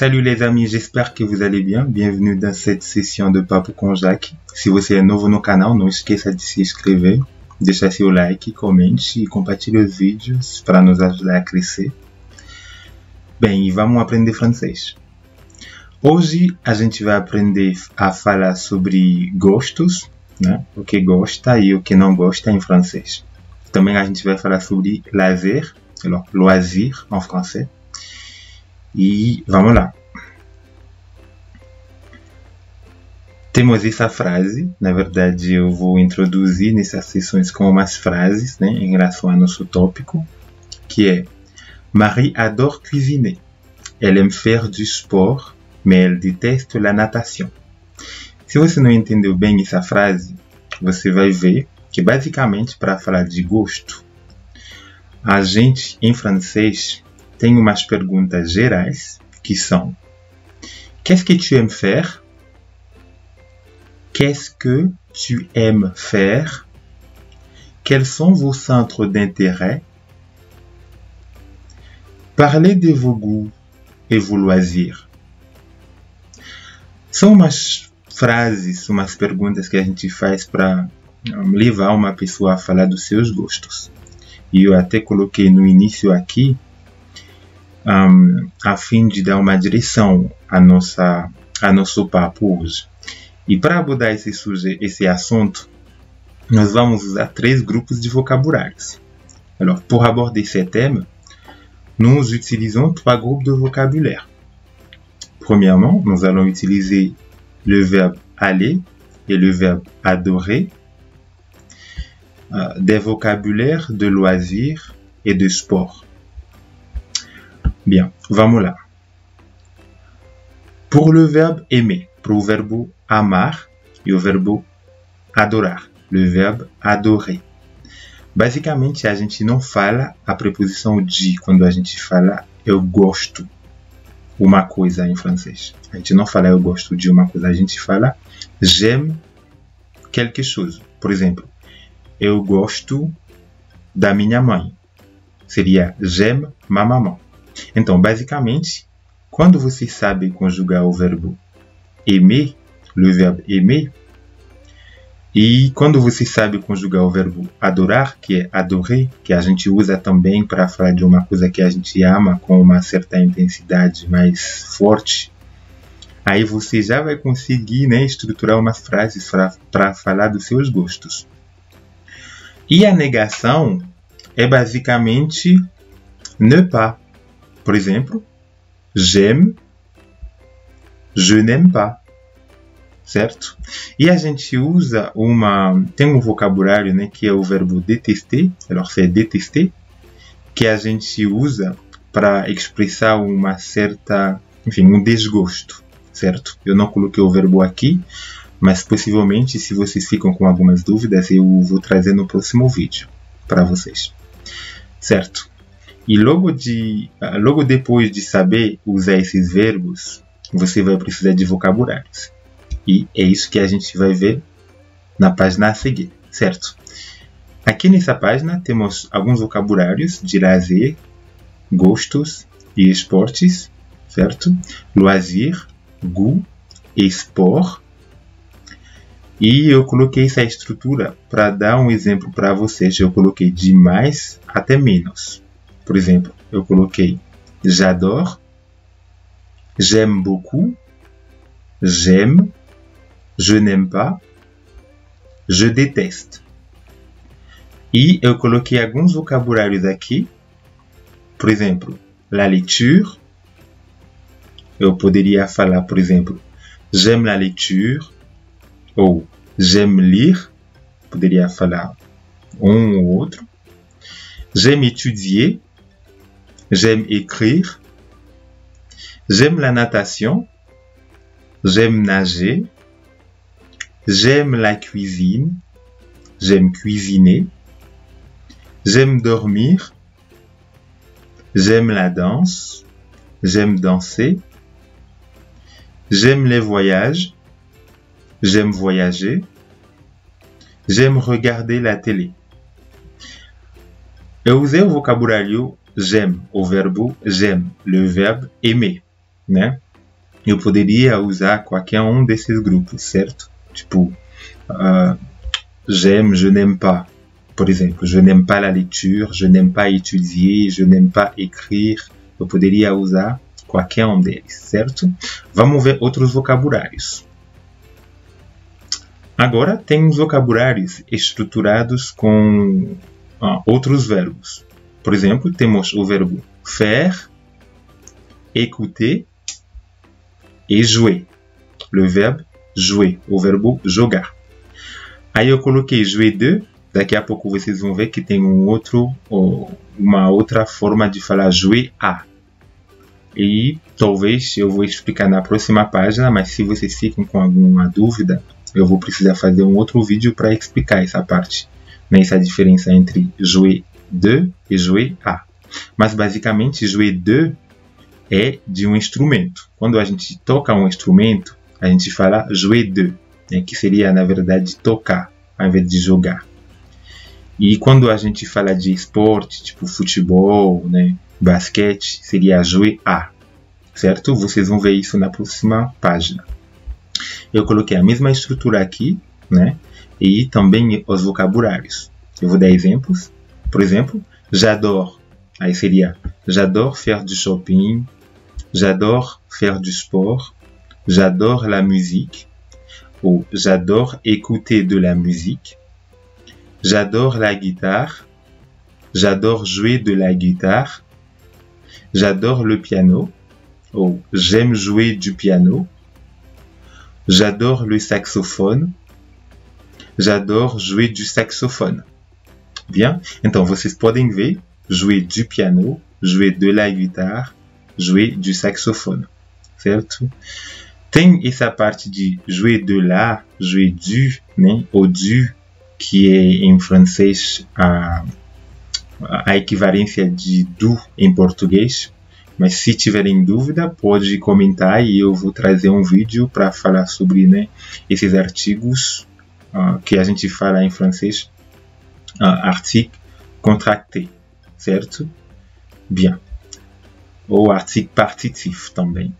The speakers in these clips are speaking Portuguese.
Salut les amis, j'espère que vous allez bien. Bienvenue dans cette sessão de Papo com Jaque. Se você é novo no canal, não esqueça de se inscrever, deixar seu like, comente e compartilhe os vídeos para nos ajudar a crescer. Bem, e vamos aprender francês. Hoje a gente vai aprender a falar sobre gostos, né? O que gosta e o que não gosta em francês. Também a gente vai falar sobre lazer, loisir em francês. E vamos lá. Temos essa frase, na verdade eu vou introduzir nessas sessões com umas frases, né, em relação ao nosso tópico, que é: Marie adore cuisiner. Elle aime faire du sport, mais elle déteste la natation. Se você não entendeu bem essa frase, você vai ver que basicamente para falar de gosto, a gente em francês tem umas perguntas gerais que são: Qu'est-ce que tu aimes faire? Qu'est-ce que tu aimes faire? Quels sont vos centres d'intérêt? Parlez de vos goûts et vos loisirs. São umas frases, umas perguntas que a gente faz para levar uma pessoa a falar dos seus gostos. E eu até coloquei no início aqui, a fim de dar uma direção a nosso papo hoje. E para abordar esse assunto, nós vamos usar 3 grupos de vocabulários. Alors, pour aborder ce thème, nous utilisons 3 groupes de vocabulaire. Premièrement, nous allons utiliser le verbe aller et le verbe adorer, des vocabulaires de loisirs et de sport. Bien, vamos lá. Pour le verbe aimer, para o verbo amar e o verbo adorar, le verbe adorer. Basicamente, a gente não fala a preposição de quando a gente fala eu gosto uma coisa em francês. A gente não fala eu gosto de uma coisa, a gente fala j'aime quelque chose. Por exemplo, eu gosto da minha mãe. Seria j'aime ma maman. Então, basicamente, quando você sabe conjugar o verbo aimer, le verbe aimer, e quando você sabe conjugar o verbo adorar, que é adorer, que a gente usa também para falar de uma coisa que a gente ama com uma certa intensidade mais forte, aí você já vai conseguir, né, estruturar umas frases para falar dos seus gostos. E a negação é basicamente ne pas. Por exemplo, j'aime, je n'aime pas, certo? E a gente usa tem um vocabulário, né, que é o verbo détester, alors c'est détester, que a gente usa para expressar uma certa, enfim, um desgosto, certo? Eu não coloquei o verbo aqui, mas possivelmente, se vocês ficam com algumas dúvidas, eu vou trazer no próximo vídeo para vocês, certo? E logo depois de saber usar esses verbos, você vai precisar de vocabulários. E é isso que a gente vai ver na página a seguir, certo? Aqui nessa página temos alguns vocabulários de lazer, gostos e esportes, certo? Loisir, goût e sport. E eu coloquei essa estrutura para dar um exemplo para vocês. Eu coloquei de mais até menos. Por exemplo, eu coloquei j'adore, j'aime beaucoup, j'aime, je n'aime pas, je déteste. E eu coloquei alguns vocabulários aqui. Por exemplo, la lecture. Eu poderia falar, por exemplo, j'aime la lecture ou j'aime lire. Poderia falar um ou outro. J'aime étudier. J'aime écrire. J'aime la natation. J'aime nager. J'aime la cuisine. J'aime cuisiner. J'aime dormir. J'aime la danse. J'aime danser. J'aime les voyages. J'aime voyager. J'aime regarder la télé. Eu usei o vocabulário j'aime, o verbo j'aime, le verbe aimer, né? eu poderia usar qualquer um desses grupos, certo? Tipo, j'aime, je n'aime pas. Por exemplo, je n'aime pas la lecture, je n'aime pas étudier, je n'aime pas écrire. Eu poderia usar qualquer um deles, certo? Vamos ver outros vocabulários. Agora, tem os vocabulários estruturados com outros verbos. Por exemplo, temos o verbo faire, écouter e jouer. Le verbe jouer, o verbo jogar. Aí eu coloquei jouer de, daqui a pouco vocês vão ver que tem uma outra forma de falar jouer a. E talvez eu vou explicar na próxima página, mas se vocês ficam com alguma dúvida, eu vou precisar fazer um outro vídeo para explicar essa parte, né? Essa diferença entre jouer de e jouer a. Mas basicamente jouer de é de um instrumento. Quando a gente toca um instrumento, a gente fala jouer de, né? Que seria na verdade tocar, ao invés de jogar. E quando a gente fala de esporte, tipo futebol, né? Basquete, seria jouer a, certo? Vocês vão ver isso na próxima página. Eu coloquei a mesma estrutura aqui, né? E também os vocabulários. Eu vou dar exemplos. Por exemplo, j'adore. Aí seria j'adore faire du shopping, j'adore faire du sport, j'adore la musique, ou j'adore écouter de la musique, j'adore la guitare, j'adore jouer de la guitare, j'adore le piano, ou j'aime jouer du piano, j'adore le saxophone, j'adore jouer du saxophone. Bien? Então, vocês podem ver jouer du piano, jouer de la guitare, jouer du saxophone. Certo? Tem essa parte de jouer de la, jouer du, né? O du, que é em francês a equivalência de do em português. Mas se tiverem dúvida, pode comentar e eu vou trazer um vídeo para falar sobre, né, esses artigos que a gente fala em francês, article contracté, certo? Bien. Ou article partitif também.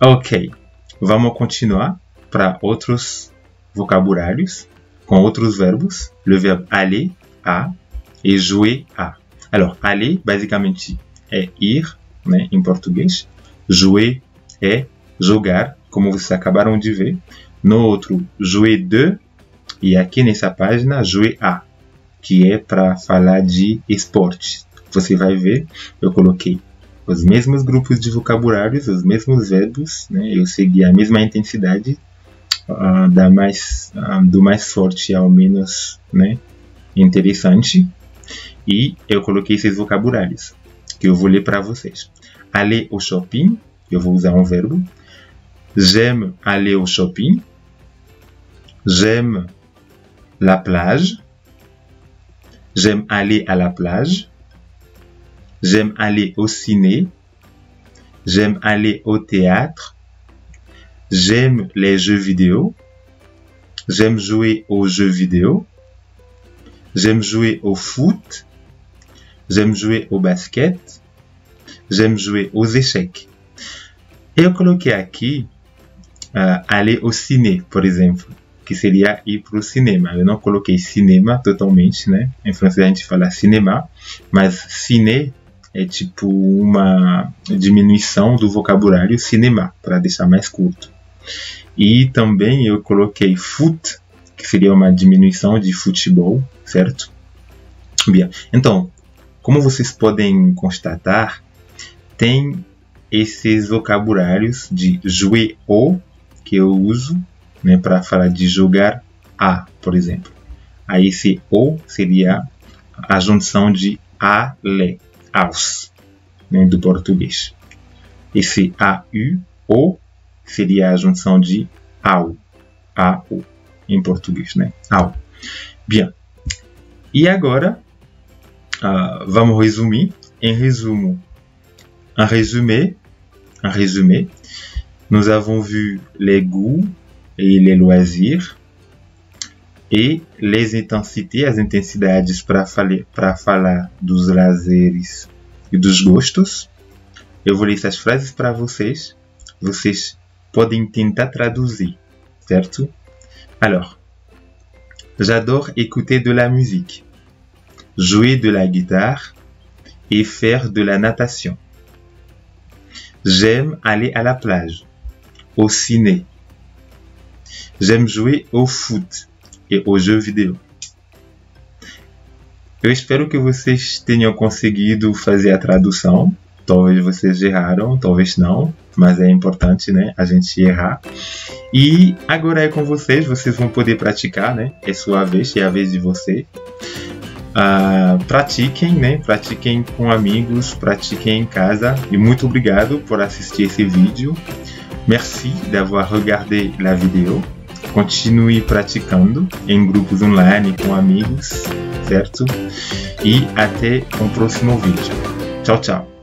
Ok, vamos continuar para outros vocabulários com outros verbos. Le verbe aller, a, e jouer, a. Alors, aller, basicamente, é ir, né, em português. Jouer é jogar, como vocês acabaram de ver. No outro, jouer de, e aqui nessa página, jouer a, que é para falar de esporte. Você vai ver, eu coloquei os mesmos grupos de vocabulários, os mesmos verbos, né? Eu segui a mesma intensidade, do mais forte ao menos, né, interessante, e eu coloquei esses vocabulários que eu vou ler para vocês. Aller au shopping, eu vou usar um verbo. J'aime aller au shopping. J'aime la plage. J'aime aller à la plage. J'aime aller au ciné. J'aime aller au théâtre. J'aime les jeux vidéo. J'aime jouer aux jeux vidéo. J'aime jouer au foot. J'aime jouer au basket. J'aime jouer aux échecs. Eu coloquei aqui aller au ciné, por exemplo, que seria ir para o cinema. Eu não coloquei cinema totalmente, né? Em francês a gente fala cinema, mas ciné é tipo uma diminuição do vocabulário cinema, para deixar mais curto. E também eu coloquei foot, que seria uma diminuição de futebol, certo? Bem, então, como vocês podem constatar, tem esses vocabulários de jouer au, que eu uso, né, para falar de jogar a, por exemplo. Aí esse o seria a junção de ale, aos, né, do português. Esse au, o, seria a junção de ao, em português, né? Ao. Bien. E agora, vamos resumir. Em resumo, un résumé, nous avons vu les goûts et les loisirs e les intensités, as intensidades para falar dos lazeres e dos gostos. Eu vou ler essas frases para vocês vocês podem tentar traduzir, certo? Alors, j'adore écouter de la musique, jouer de la guitare et faire de la natation. J'aime aller à la plage, au ciné. J'aime jouer au foot e aux jeux vidéo. Eu espero que vocês tenham conseguido fazer a tradução. Talvez vocês erraram, talvez não, mas é importante, né, a gente errar. E agora é com vocês, vocês vão poder praticar, né? É sua vez, é a vez de você. Pratiquem, né? Pratiquem com amigos, pratiquem em casa. E muito obrigado por assistir esse vídeo. Merci d'avoir regardé la vidéo. Continue praticando em grupos online com amigos, certo? E até um próximo vídeo. Tchau, tchau!